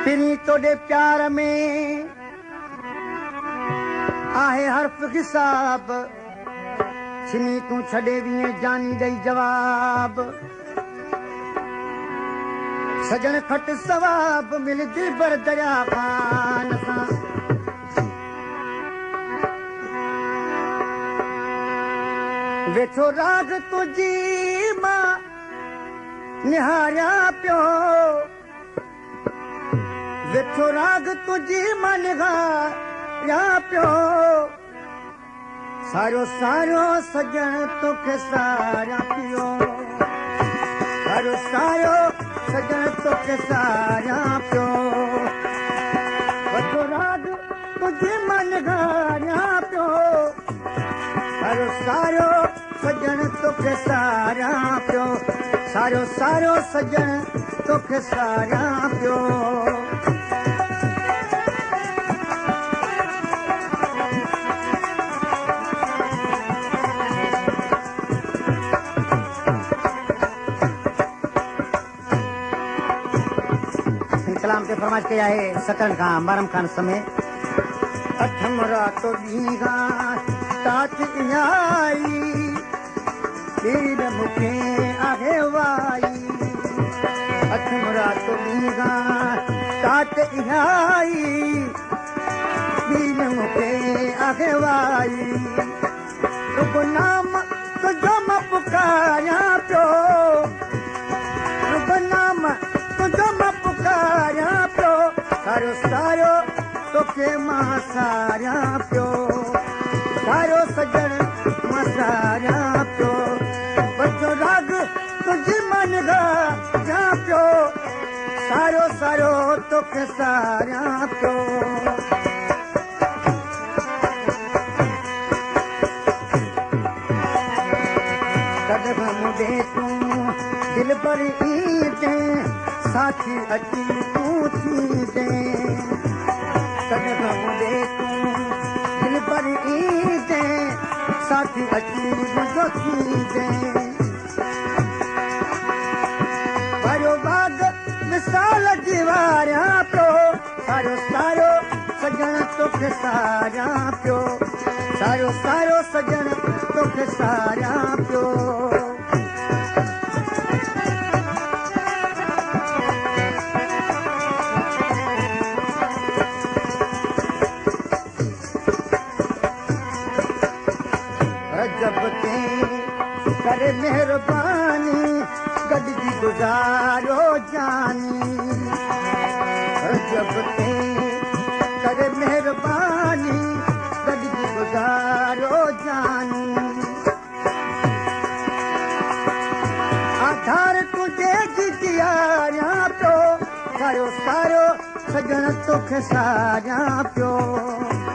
तिरी तोड़े प्यार में आहे हर्फ हिसाब छिनी तू छड़े वीए जानी दई जवाब सजन खट सवाब मिल दिलबर दरिया खान सां वेठो राग तुझी मां निहारिया पियो वेठो राग तुझी मां निहारिया पियो सारो सारो सजन तोखे सारिया पियो सारो सारो सजन तोखे सारिया पियो वेठो राग तुझी मां निहारिया पियो सारो सारो सजन तोखे सारिया पियो सारो सारो सजन तोखे सारिया पियो कलाम ते फरमाइश कया है सकन खां मरम खान समय अठम रातो ॾींहुं ताच आई दीन मूंखे आहे वाई अठम रातो ॾींहुं ताच आई दीन मूंखे आहे वाई नाम तुंहिंजो मां पुकारियां पियो नाम तुंहिंजो मां पुकारियां पियो सारो सारो तोखे मां सारिया पियो सारो सजन मां सारिया पियो बचो राग तुंहिंजी मां निगारियां पियो सारो सारो तोखे सारिया पियो कॾहिं मुंडे तूं दिल पर ईंदे साथी अची तूं थी दे कॾहिं मुंडे तूं दिल पर ईंदे साथी अची मुंहिंजो थी दे भरियो बाग मिसाल जी वारिया पियो सारो सारो सजन तोखे सारिया पियो सारो सारो सजन तोखे सारिया पियो जब ते करे मेहरबानी गॾिजी गुज़ारो जानी जब ते करे मेहरबानी गॾिजी गुज़ारो जानी आधार तुंहिंजे जी यारियां पियो सारो सारो सजन तोखे सारिया पियो